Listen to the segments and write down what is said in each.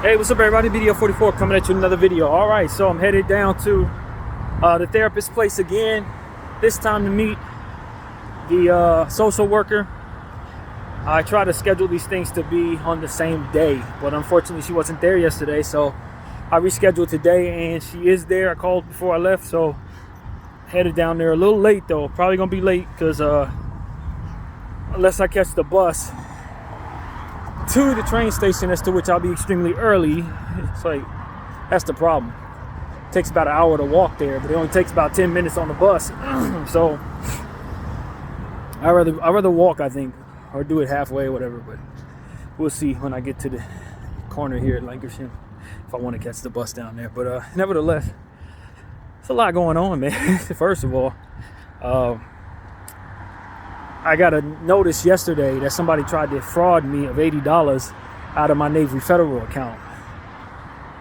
Hey, what's up everybody? BDF 44 coming at you with another video. Alright, so I'm headed down to the therapist's place again. This time to meet the social worker. I try to schedule these things to be on the same day, but unfortunately she wasn't there yesterday, so I rescheduled today and she is there. I called before I left, so headed down there a little late though. Probably gonna be late because unless I catch the bus to the train station, as to which I'll be extremely early. It's like, that's the problem. It takes about an hour to walk there, but it only takes about 10 minutes on the bus. So I'd rather walk, I think, or do it halfway, whatever, but we'll see when I get to the corner here at Lancashire if I want to catch the bus down there. But nevertheless, it's a lot going on, man. First of all, I got a notice yesterday that somebody tried to fraud me of $80 out of my Navy Federal account.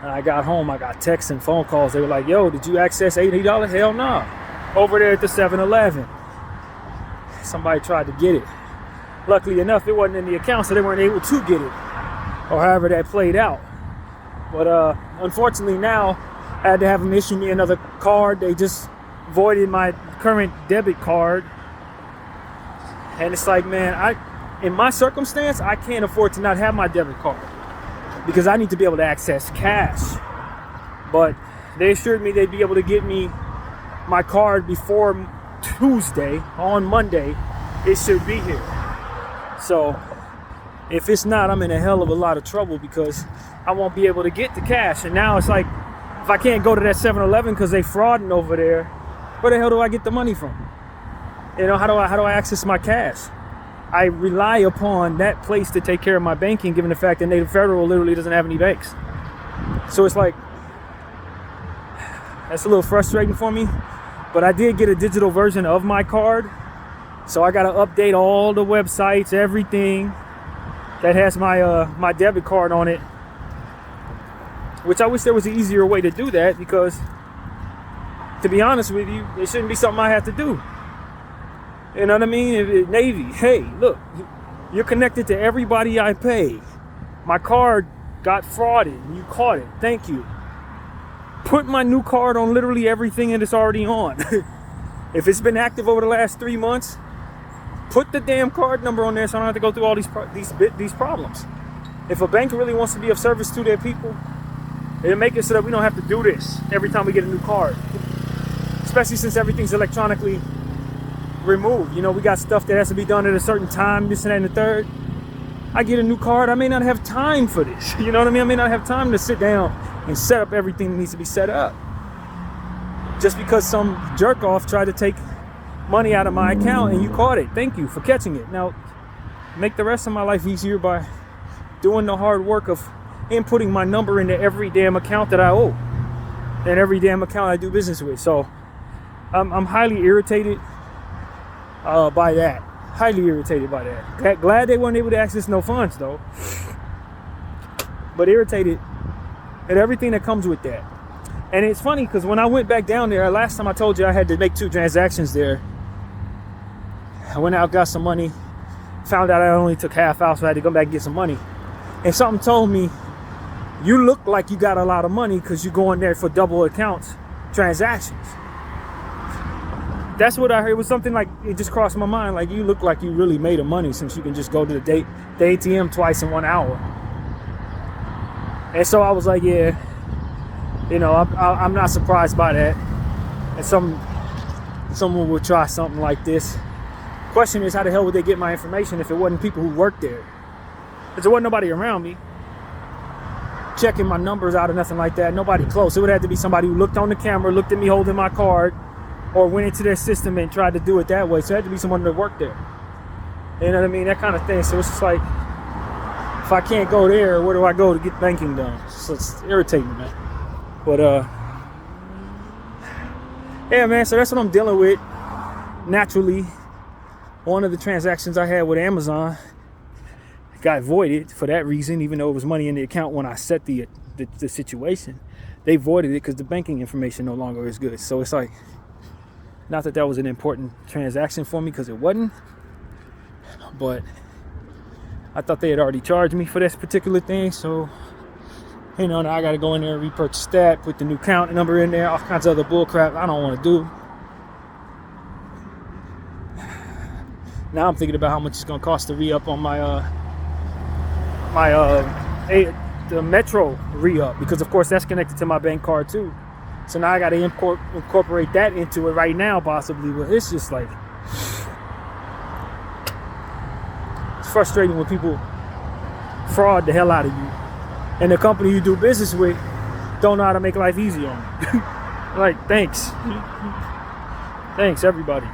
And I got home, I got texts and phone calls. They were like, yo, did you access $80? Hell no. Over there at the 7-Eleven. Somebody tried to get it. Luckily enough, it wasn't in the account, so they weren't able to get it. Or however that played out. But unfortunately now, I had to have them issue me another card. They just voided my current debit card. And it's like, man, in my circumstance, I can't afford to not have my debit card because I need to be able to access cash. But they assured me they'd be able to get me my card before Tuesday. On Monday, it should be here. So if it's not, I'm in a hell of a lot of trouble because I won't be able to get the cash. And now it's like, if I can't go to that 7-Eleven because they frauding over there, where the hell do I get the money from? You know, how do I access my cash? I rely upon that place to take care of my banking, given the fact that Native Federal literally doesn't have any banks. So it's like, that's a little frustrating for me. But I did get a digital version of my card. So I got to update all the websites, everything that has my my debit card on it. Which I wish there was an easier way to do that, because to be honest with you, it shouldn't be something I have to do. You know what I mean? Navy, hey, look, you're connected to everybody I pay. My card got frauded. You caught it. Thank you. Put my new card on literally everything that it's already on. If it's been active over the last 3 months, put the damn card number on there so I don't have to go through all these problems. If a bank really wants to be of service to their people, it'll make it so that we don't have to do this every time we get a new card. Especially since everything's electronically removed. You know, we got stuff that has to be done at a certain time, this and that and the third. I get a new card, I may not have time for this. You know what I mean? I may not have time to sit down and set up everything that needs to be set up. Just because some jerk off tried to take money out of my account and you caught it. Thank you for catching it. Now, make the rest of my life easier by doing the hard work of inputting my number into every damn account that I owe and every damn account I do business with. So I'm highly irritated by that. Highly irritated by that. Glad they weren't able to access no funds though. But irritated at everything that comes with that. And it's funny because when I went back down there, last time I told you I had to make 2 transactions there. I went out, got some money, found out I only took half out, so I had to go back and get some money. And something told me, you look like you got a lot of money because you go in there for double accounts transactions. That's what I heard. It was something like, it just crossed my mind, like, you look like you really made of money since you can just go to the ATM twice in 1 hour. And so I was like, yeah, you know, I'm not surprised by that. And someone would try something like this. Question is, how the hell would they get my information if it wasn't people who worked there? Because there wasn't nobody around me checking my numbers out or nothing like that. Nobody close. It would have to be somebody who looked on the camera, looked at me holding my card, or went into their system and tried to do it that way. So it had to be someone that worked there. You know what I mean? That kind of thing. So it's just like, if I can't go there, where do I go to get banking done? So it's irritating, man. But yeah, man. So that's what I'm dealing with. Naturally, one of the transactions I had with Amazon got voided for that reason, even though it was money in the account when I set the situation. They voided it because the banking information no longer is good. So it's like, not that that was an important transaction for me, because it wasn't, but I thought they had already charged me for this particular thing, so You know, now I gotta go in there and repurchase that, put the new count number in there, all kinds of other bull crap I don't want to do. Now I'm thinking about how much it's gonna cost to re-up on the Metro re-up, because of course that's connected to my bank card too. So now I gotta incorporate that into it right now, possibly. But it's just like, it's frustrating when people fraud the hell out of you, and the company you do business with don't know how to make life easy on you. Like, thanks everybody.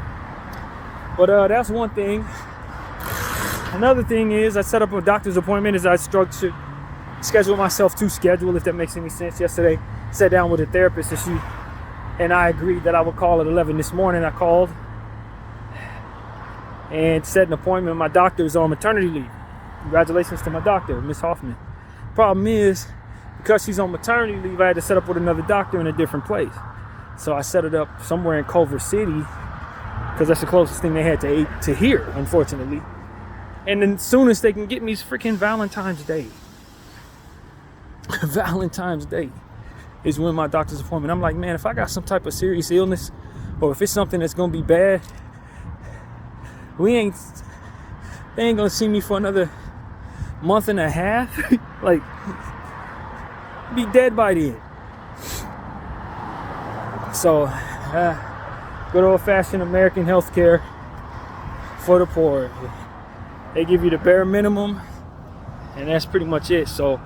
But that's one thing. Another thing is, I set up a doctor's appointment as I structured, schedule myself to schedule, if that makes any sense. Yesterday, sat down with a therapist, and I agreed that I would call at 11 this morning. I called and set an appointment. My doctor is on maternity leave. Congratulations to my doctor, Miss Hoffman. Problem is, because she's on maternity leave, I had to set up with another doctor in a different place. So I set it up somewhere in Culver City, because that's the closest thing they had to here, unfortunately. And then soonest they can get me is freaking Valentine's Day. Valentine's Day is when my doctor's appointment. I'm like, man, if I got some type of serious illness, or if it's something that's gonna be bad, they ain't gonna see me for another month and a half. Like, be dead by then. So good old-fashioned American healthcare for the poor. They give you the bare minimum, and that's pretty much it. So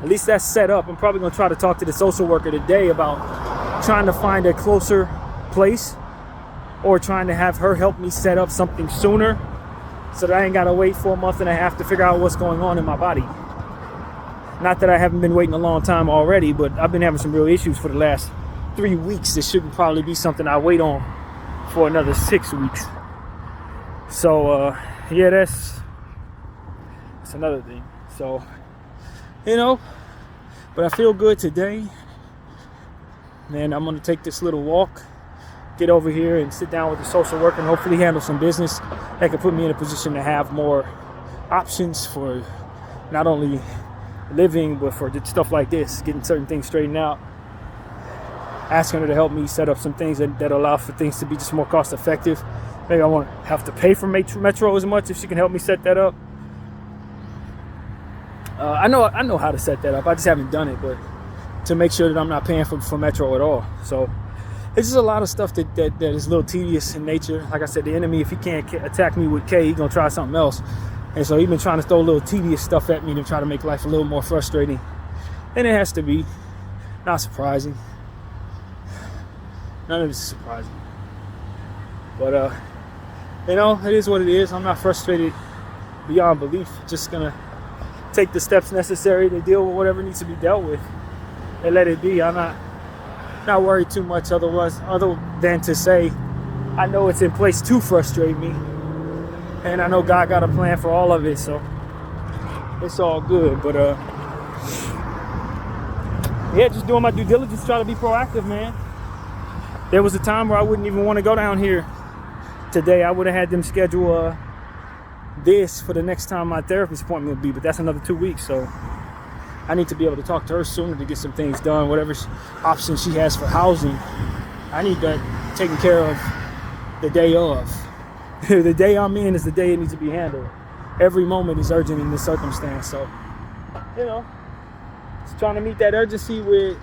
at least that's set up. I'm probably going to try to talk to the social worker today about trying to find a closer place, or trying to have her help me set up something sooner, so that I ain't got to wait for a month and a half to figure out what's going on in my body. Not that I haven't been waiting a long time already, but I've been having some real issues for the last 3 weeks. This should probably be something I wait on for another 6 weeks. So yeah, that's another thing. So, you know, but I feel good today. And I'm gonna take this little walk, get over here and sit down with the social worker, and hopefully handle some business that could put me in a position to have more options for not only living, but for stuff like this, getting certain things straightened out. Asking her to help me set up some things that allow for things to be just more cost effective. Maybe I won't have to pay for Metro as much if she can help me set that up. I know how to set that up. I just haven't done it, but to make sure that I'm not paying for Metro at all. So it's just a lot of stuff that is a little tedious in nature. Like I said, the enemy, if he can't attack me with K, he's gonna try something else. And so he's been trying to throw a little tedious stuff at me to try to make life a little more frustrating. And it has to be. Not surprising. None of this is surprising. But you know, it is what it is. I'm not frustrated beyond belief. Just gonna take the steps necessary to deal with whatever needs to be dealt with and let it be. I'm not worried too much other than to say I know it's in place to frustrate me, and I know God got a plan for all of it, so it's all good. But yeah, just doing my due diligence, try to be proactive, man. There was a time where I wouldn't even want to go down here today. I would have had them schedule this for the next time my therapist appointment would be, but that's another 2 weeks, so I need to be able to talk to her sooner to get some things done. Whatever option she has for housing, I need that taken care of the day of. The day I'm in is the day it needs to be handled. Every moment is urgent in this circumstance, so, you know, just trying to meet that urgency with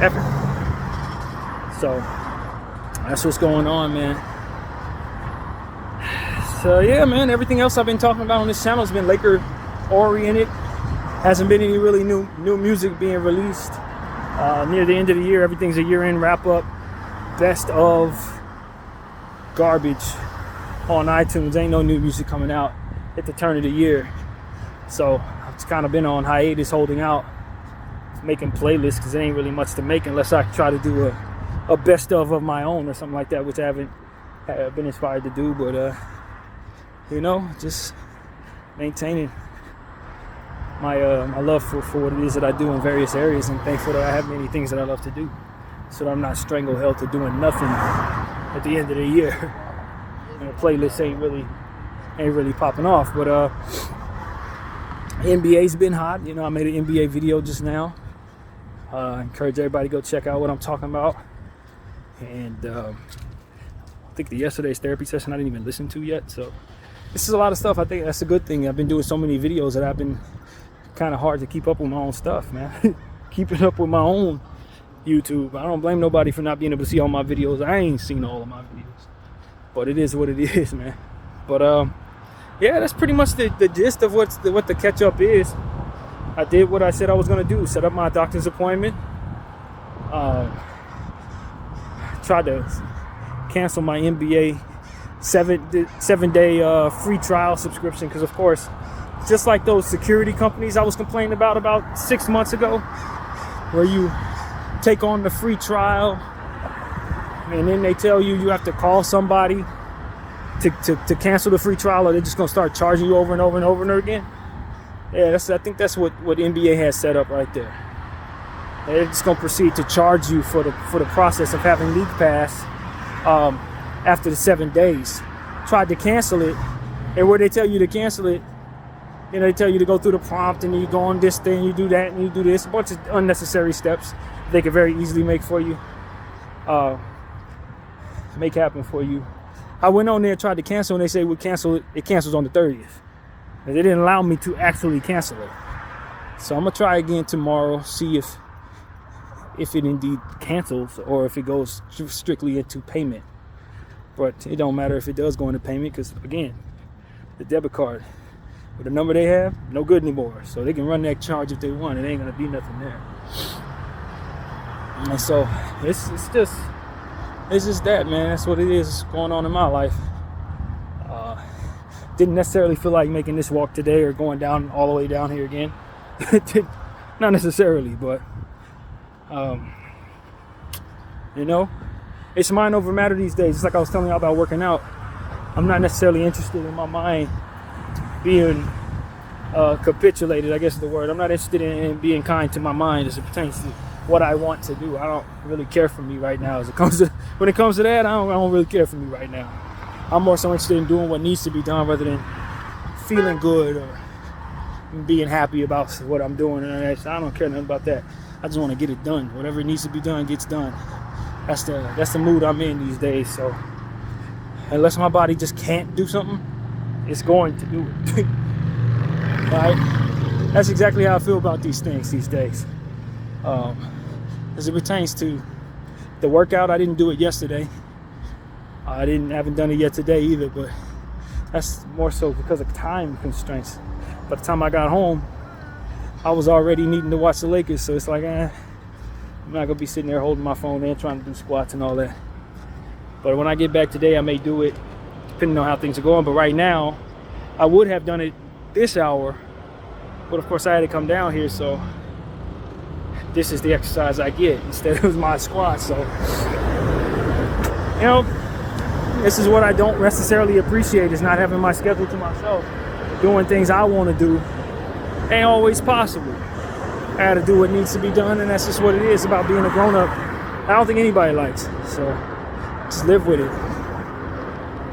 effort. So that's what's going on, man. So yeah, man, everything else I've been talking about on this channel has been Laker oriented. Hasn't been any really new music being released. Near the end of the year, everything's a year-end wrap-up. Best of garbage on iTunes. Ain't no new music coming out at the turn of the year. So I've kind of been on hiatus, holding out, making playlists, because it ain't really much to make unless I try to do a best of my own or something like that, which I haven't been inspired to do. But you know, just maintaining my love for what it is that I do in various areas, and thankful that I have many things that I love to do, so that I'm not strangle-held to doing nothing at the end of the year. And the playlist ain't really popping off. But NBA's been hot. You know, I made an NBA video just now. I encourage everybody to go check out what I'm talking about. And I think yesterday's therapy session I didn't even listen to yet. So this is a lot of stuff. I think that's a good thing. I've been doing so many videos that I've been kind of hard to keep up with my own stuff, man. Keeping up with my own YouTube. I don't blame nobody for not being able to see all my videos. I ain't seen all of my videos, but it is what it is, man. But yeah, that's pretty much the gist of what the catch up is. I did what I said I was gonna do: set up my doctor's appointment. Tried to cancel my NBA 7-day free trial subscription because, of course, just like those security companies I was complaining about 6 months ago, where you take on the free trial and then they tell you have to call somebody to cancel the free trial, or they're just gonna start charging you over and over and over and over again. Yeah, I think that's what NBA has set up right there. They're just gonna proceed to charge you for the process of having League Pass after the 7 days. Tried to cancel it, and where they tell you to cancel it, you know, they tell you to go through the prompt, and then you go on this thing, you do that, and you do this, a bunch of unnecessary steps they could very easily make happen for you. I went on there and tried to cancel, and they say we cancel it. It cancels on the 30th. And they didn't allow me to actually cancel it. So I'm gonna try again tomorrow, see if it indeed cancels or if it goes strictly into payment. But it don't matter if it does go into payment, because again, the debit card with the number they have, no good anymore. So they can run that charge if they want. It ain't gonna be nothing there. And so it's just that, man. That's what it is going on in my life. Didn't necessarily feel like making this walk today or going down all the way down here again. Not necessarily, but you know, it's mind over matter these days. Just like I was telling y'all about working out, I'm not necessarily interested in my mind being capitulated, I guess is the word. I'm not interested in being kind to my mind as it pertains to what I want to do. I don't really care for me right now. When it comes to that, I don't really care for me right now. I'm more so interested in doing what needs to be done rather than feeling good or being happy about what I'm doing. And I don't care nothing about that. I just want to get it done. Whatever needs to be done gets done. That's the mood I'm in these days. So unless my body just can't do something, it's going to do it. Right? That's exactly how I feel about these things these days. As it pertains to the workout, I didn't do it yesterday. I haven't done it yet today either, but that's more so because of time constraints. By the time I got home, I was already needing to watch the Lakers, so it's like, I'm not gonna be sitting there holding my phone and trying to do squats and all that. But when I get back today, I may do it, depending on how things are going. But right now, I would have done it this hour, but of course I had to come down here, so this is the exercise I get instead of my squats. So, you know, this is what I don't necessarily appreciate, is not having my schedule to myself. Doing things I want to do ain't always possible. I had to do what needs to be done, and that's just what it is about being a grown-up. I don't think anybody likes it, so just live with it.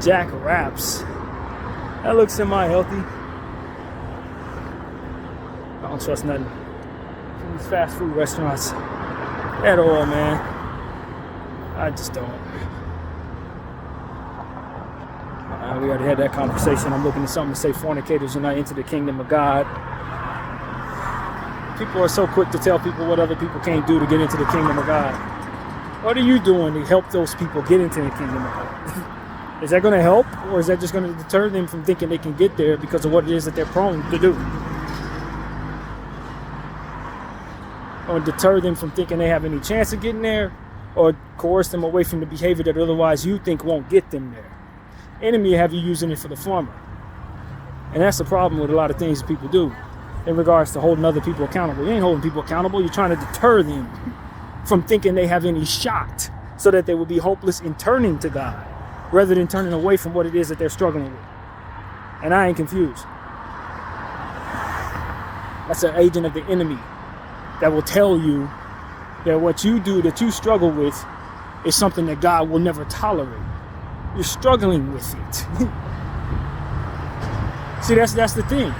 Jack Raps. That looks semi-healthy. I don't trust nothing from these fast food restaurants at all, man. I just don't. We already had that conversation. I'm looking at something to say fornicators are not into the kingdom of God. People are so quick to tell people what other people can't do to get into the kingdom of God. What are you doing to help those people get into the kingdom of God? Is that going to help, or is that just going to deter them from thinking they can get there because of what it is that they're prone to do? Or deter them from thinking they have any chance of getting there, or coerce them away from the behavior that otherwise you think won't get them there? Enemy have you using it for the former. And that's the problem with a lot of things people do in regards to holding other people accountable. You ain't holding people accountable. You're trying to deter them from thinking they have any shot, so that they will be hopeless in turning to God rather than turning away from what it is that they're struggling with. And I ain't confused. That's an agent of the enemy that will tell you that what you do, that you struggle with, is something that God will never tolerate. You're struggling with it. See, that's the thing.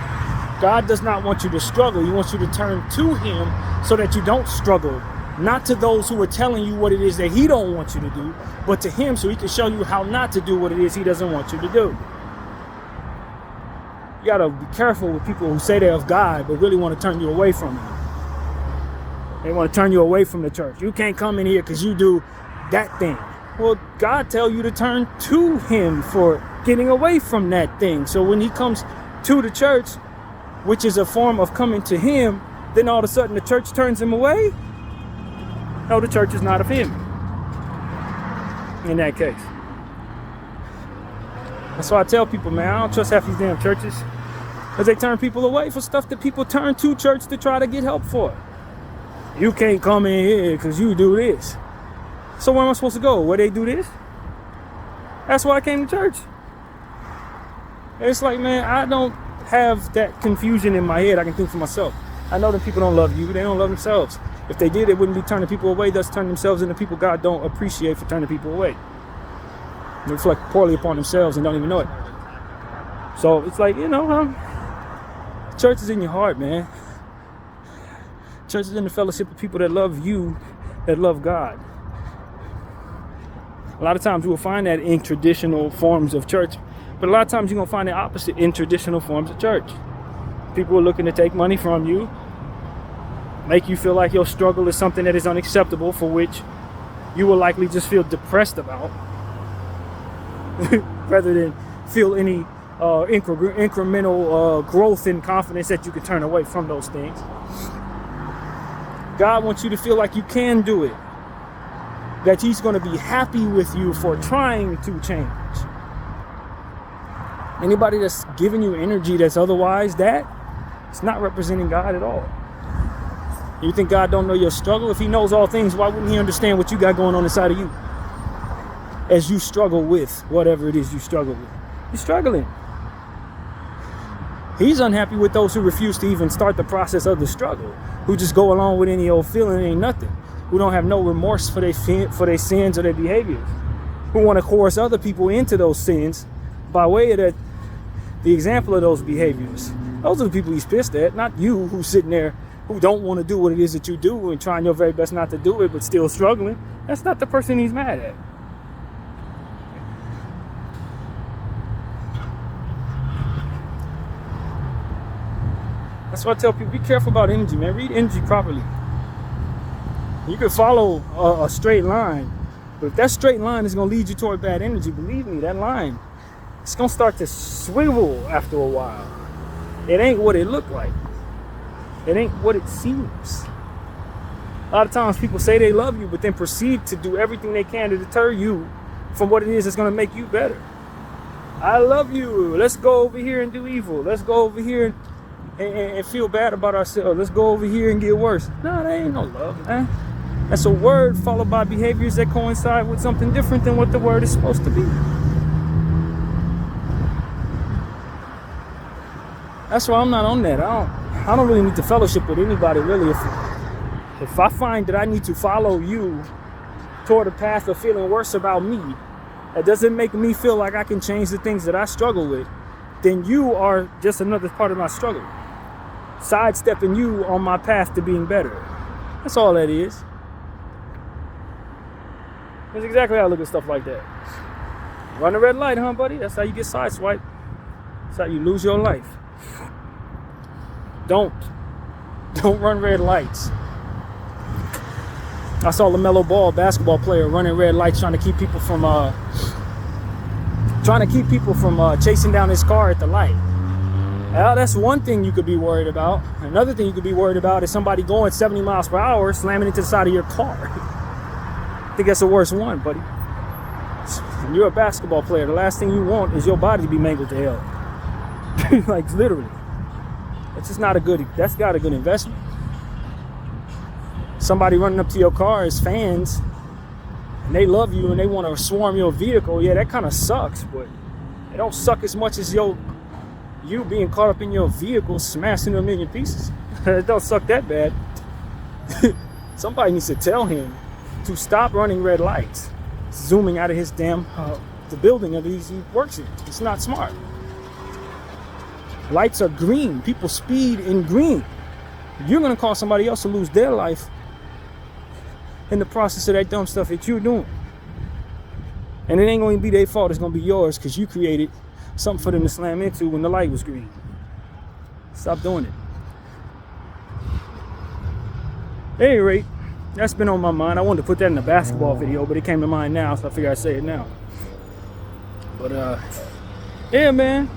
God does not want you to struggle. He wants you to turn to him so that you don't struggle. Not to those who are telling you what it is that he don't want you to do, but to him so he can show you how not to do what it is he doesn't want you to do. You got to be careful with people who say they're of God but really want to turn you away from him. They want to turn you away from the church. You can't come in here because you do that thing. Well, God tell you to turn to him for getting away from that thing. So when he comes to the church, which is a form of coming to him, then all of a sudden the church turns him away? No, the church is not of him in that case. That's why I tell people, man, I don't trust half these damn churches because they turn people away for stuff that people turn to church to try to get help for. You can't come in here because you do this. So where am I supposed to go? Where they do this? That's why I came to church. It's like, man, I don't have that confusion in my head. I can think for myself. I know that people don't love you. They don't love themselves. If they did, they wouldn't be turning people away. Thus turn themselves into people God don't appreciate for turning people away. They reflect poorly upon themselves and don't even know it. So it's like, church is in your heart, man. Church is in the fellowship of people that love you, that love God. A lot of times you will find that in traditional forms of church, but a lot of times you're going to find the opposite in traditional forms of church. People are looking to take money from you, make you feel like your struggle is something that is unacceptable, for which you will likely just feel depressed about, rather than feel any incremental growth and confidence that you can turn away from those things. God wants you to feel like you can do it, that he's going to be happy with you for trying to change. Anybody that's giving you energy that's otherwise that, it's not representing God at all. You think God don't know your struggle? If he knows all things, why wouldn't he understand what you got going on inside of you as you struggle with whatever it is you struggle with? You're struggling. He's unhappy with those who refuse to even start the process of the struggle, who just go along with any old feeling, ain't nothing, who don't have no remorse for their sins or their behaviors, who want to coerce other people into those sins by way of the example of those behaviors. Those are the people he's pissed at, not you who's sitting there who don't want to do what it is that you do and trying your very best not to do it but still struggling. That's not the person he's mad at. That's why I tell people, be careful about energy, man. Read energy properly. You can follow a straight line, but if that straight line is going to lead you toward bad energy, believe me, that line, it's going to start to swivel after a while. It ain't what it looked like. It ain't what it seems. A lot of times people say they love you, but then proceed to do everything they can to deter you from what it is that's going to make you better. I love you. Let's go over here and do evil. Let's go over here and feel bad about ourselves. Let's go over here and get worse. No, that ain't no love, man. That's a word followed by behaviors that coincide with something different than what the word is supposed to be. That's why I'm not on that. I don't really need to fellowship with anybody, really. If I find that I need to follow you toward a path of feeling worse about me, that doesn't make me feel like I can change the things that I struggle with, then you are just another part of my struggle, sidestepping you on my path to being better. That's all that is. That's exactly how I look at stuff like that. Run a red light, huh, buddy? That's how you get sideswiped. That's how you lose your life. Don't run red lights. I saw LaMelo Ball, basketball player, running red lights, trying to keep people from chasing down his car at the light. Well, that's one thing you could be worried about. Another thing you could be worried about is somebody going 70 miles per hour slamming into the side of your car. I think that's the worst one, buddy. When you're a basketball player, the last thing you want is your body to be mangled to hell. Like, literally. That's just not that's not a good investment. Somebody running up to your car as fans, and they love you and they want to swarm your vehicle. Yeah, that kind of sucks, but it don't suck as much as you being caught up in your vehicle smashing to a million pieces. It don't suck that bad. Somebody needs to tell him to stop running red lights, zooming out of his damn the building that he works in. It's not smart. Lights are green. People speed in green. You're going to cause somebody else to lose their life in the process of that dumb stuff that you're doing. And it ain't going to be their fault. It's going to be yours because you created something for them to slam into when the light was green. Stop doing it. At any rate, that's been on my mind. I wanted to put that in the basketball video, but it came to mind now, so I figured I'd say it now. But yeah, man,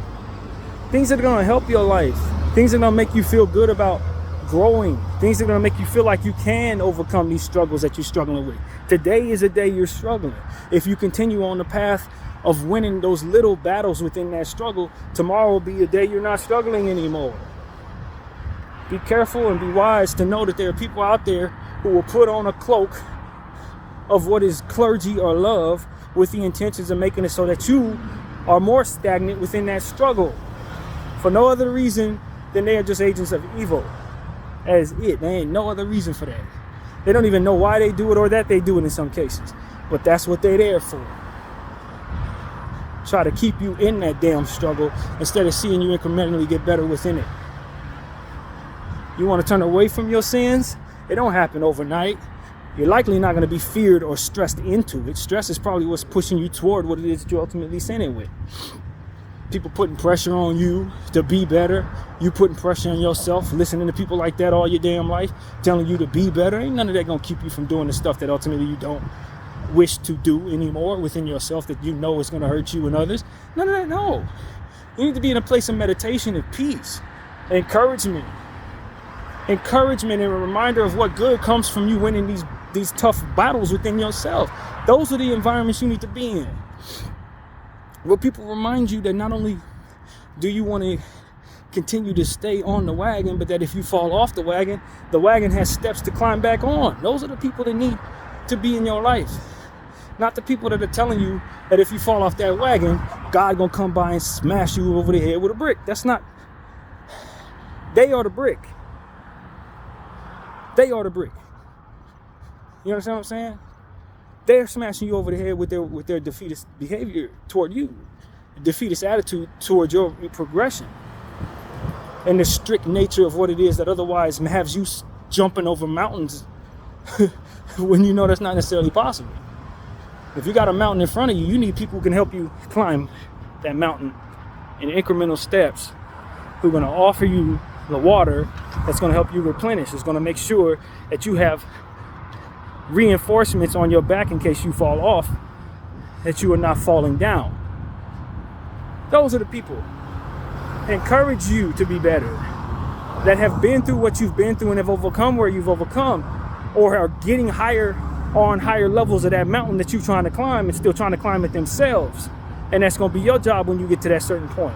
things that are gonna help your life, things that are gonna make you feel good about growing, things that are gonna make you feel like you can overcome these struggles that you're struggling with. Today is a day you're struggling. If you continue on the path of winning those little battles within that struggle, tomorrow will be a day you're not struggling anymore. Be careful and be wise to know that there are people out there who will put on a cloak of what is clergy or love with the intentions of making it so that you are more stagnant within that struggle for no other reason than they are just agents of evil. As it. There ain't no other reason for that. They don't even know why they do it or that they do it in some cases. But that's what they're there for. Try to keep you in that damn struggle instead of seeing you incrementally get better within it. You want to turn away from your sins? It don't happen overnight. You're likely not going to be feared or stressed into it. Stress is probably what's pushing you toward what it is that you're ultimately sinning with. People putting pressure on you to be better. You putting pressure on yourself, listening to people like that all your damn life, telling you to be better. Ain't none of that going to keep you from doing the stuff that ultimately you don't wish to do anymore within yourself that you know is going to hurt you and others. None of that, no. You need to be in a place of meditation and peace, encouragement and a reminder of what good comes from you winning these tough battles within yourself. Those are the environments you need to be in, where people remind you that not only do you want to continue to stay on the wagon, but that if you fall off the wagon has steps to climb back on. Those are the people that need to be in your life, not the people that are telling you that if you fall off that wagon, God gonna come by and smash you over the head with a brick. That's not. They are the brick. They are the brick. You understand what I'm saying? They're smashing you over the head with their defeatist behavior toward you, defeatist attitude toward your progression, and the strict nature of what it is that otherwise has you jumping over mountains when you know that's not necessarily possible. If you got a mountain in front of you, you need people who can help you climb that mountain in incremental steps, who are going to offer you the water that's going to help you replenish. It's going to make sure that you have reinforcements on your back in case you fall off, that you are not falling down. Those are the people that encourage you to be better, that have been through what you've been through and have overcome where you've overcome, or are getting higher on higher levels of that mountain that you're trying to climb and still trying to climb it themselves. And that's going to be your job when you get to that certain point.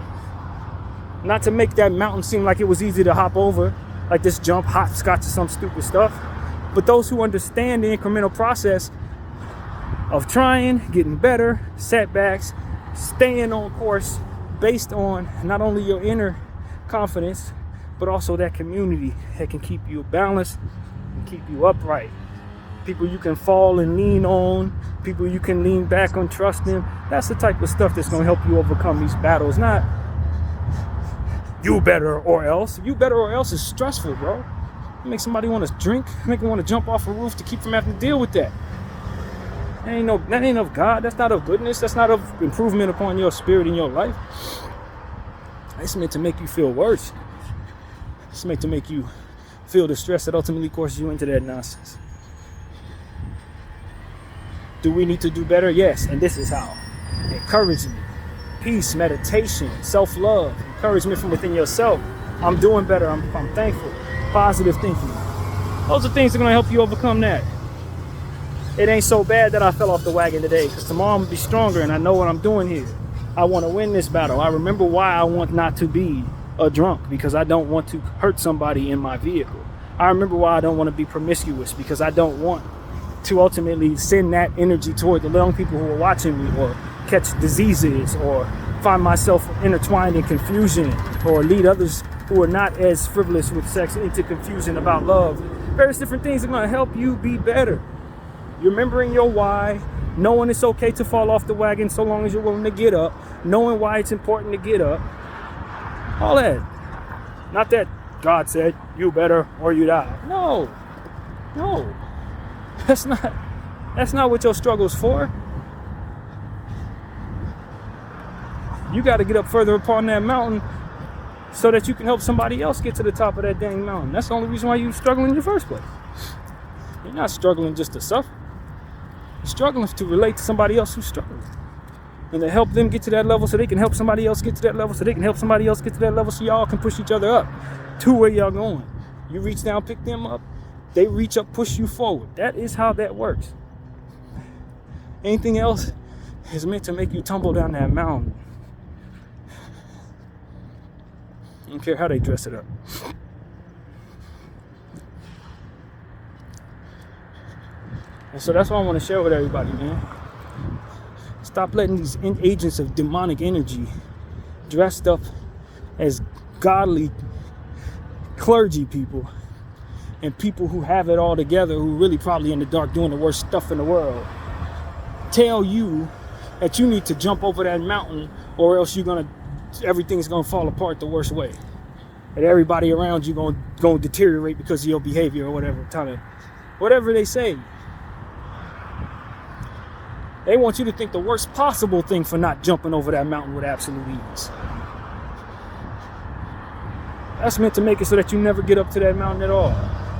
Not to make that mountain seem like it was easy to hop over, like this jump, hopscotch, or some stupid stuff. But those who understand the incremental process of trying, getting better, setbacks, staying on course based on not only your inner confidence, but also that community that can keep you balanced and keep you upright. People you can fall and lean on, people you can lean back on, trust them. That's the type of stuff that's going to help you overcome these battles. Not you better or else. You better or else is stressful, bro. It makes somebody want to drink, make them want to jump off a roof to keep from having to deal with that. That ain't of God. That's not of goodness. That's not of improvement upon your spirit in your life. It's meant to make you feel worse. It's meant to make you feel the stress that ultimately forces you into that nonsense. Do we need to do better? Yes, and this is how. Encouragement, peace, meditation, self-love, encouragement from within yourself. I'm doing better. I'm thankful. Positive thinking. Those are things that are going to help you overcome that. It ain't so bad that I fell off the wagon today, because tomorrow I'm going to be stronger and I know what I'm doing here. I want to win this battle. I remember why I want not to be a drunk, because I don't want to hurt somebody in my vehicle. I remember why I don't want to be promiscuous, because I don't want to ultimately send that energy toward the young people who are watching me, or catch diseases, or find myself intertwined in confusion, or lead others who are not as frivolous with sex into confusion about love. Various different things are going to help you be better. Remembering your why, knowing it's okay to fall off the wagon so long as you're willing to get up, knowing why it's important to get up, All that. Not that God said, you better or you die. No. That's not what your struggle's for. You got to get up further upon that mountain so that you can help somebody else get to the top of that dang mountain. That's the only reason why you're struggling in the first place. You're not struggling just to suffer. You're struggling to relate to somebody else who's struggling. And to help them get to that level so they can help somebody else get to that level so they can help somebody else get to that level so y'all can push each other up to where y'all going. You reach down, pick them up. They reach up, push you forward. That is how that works. Anything else is meant to make you tumble down that mountain. I don't care how they dress it up. And so that's what I want to share with everybody, man. Stop letting these agents of demonic energy dressed up as godly clergy people and people who have it all together, who really probably in the dark doing the worst stuff in the world, tell you that you need to jump over that mountain or else everything's gonna fall apart the worst way. And everybody around you gonna deteriorate because of your behavior or whatever they say. They want you to think the worst possible thing for not jumping over that mountain with absolute ease. That's meant to make it so that you never get up to that mountain at all.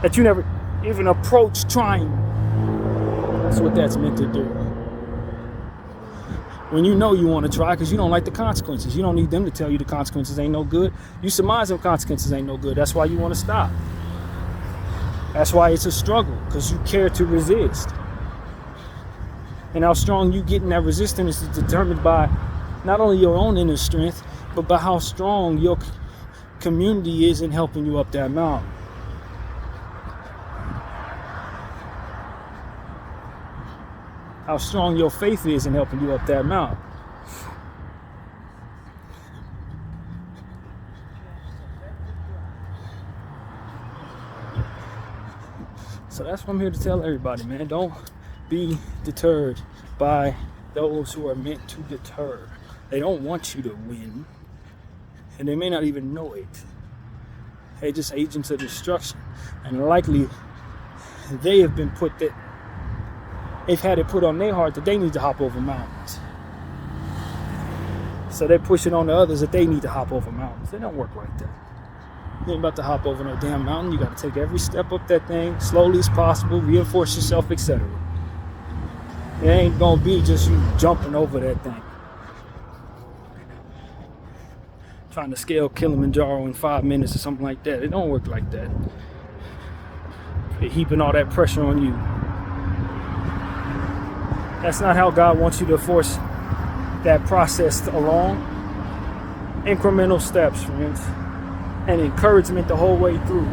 That you never even approach trying. That's what that's meant to do. When you know you want to try because you don't like the consequences. You don't need them to tell you the consequences ain't no good. You surmise them consequences ain't no good. That's why you want to stop. That's why it's a struggle, because you care to resist. And how strong you get in that resistance is determined by not only your own inner strength, but by how strong your community is in helping you up that mountain. How strong your faith is in helping you up that mountain. So that's what I'm here to tell everybody, man. Don't be deterred by those who are meant to deter. They don't want you to win, and they may not even know it. They're just agents of destruction, and likely they have been they've had it put on their heart that they need to hop over mountains. So they push it on the others that they need to hop over mountains. They don't work like that. You ain't about to hop over no damn mountain. You got to take every step up that thing, slowly as possible, reinforce yourself, etc. It ain't gonna be just you jumping over that thing. Trying to scale Kilimanjaro in 5 minutes or something like that. It don't work like that. They're heaping all that pressure on you. That's not how God wants you to force that process along. Incremental steps, friends, and encouragement the whole way through.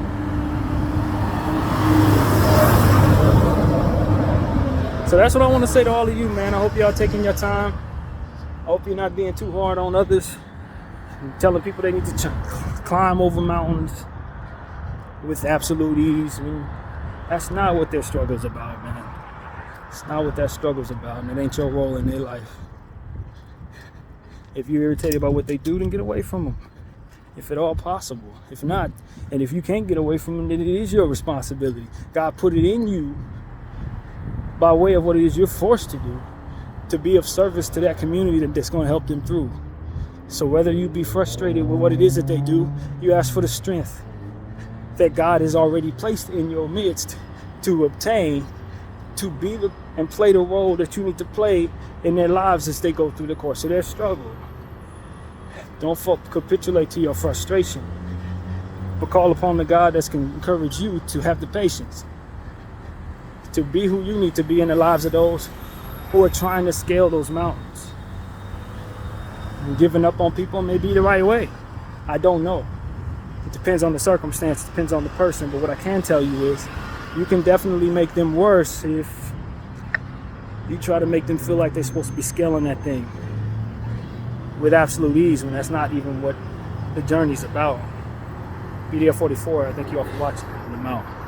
So that's what I want to say to all of you, man. I hope y'all taking your time. I hope you're not being too hard on others and telling people they need to climb over mountains with absolute ease. I mean, that's not what their struggle's about, man. It's not what that struggle's about, and it ain't your role in their life. If you're irritated by what they do, then get away from them, if at all possible. If not, and if you can't get away from them, then it is your responsibility. God put it in you by way of what it is you're forced to do, to be of service to that community that's going to help them through. So whether you be frustrated with what it is that they do, you ask for the strength that God has already placed in your midst to obtain, to be and play the role that you need to play in their lives as they go through the course of their struggle. Don't capitulate to your frustration, but call upon the God that can encourage you to have the patience to be who you need to be in the lives of those who are trying to scale those mountains. And giving up on people may be the right way. I don't know. It depends on the circumstance, it depends on the person, but what I can tell you is you can definitely make them worse if you try to make them feel like they're supposed to be scaling that thing with absolute ease when that's not even what the journey's about. BDF 44, I thank you all for watching. I'm out.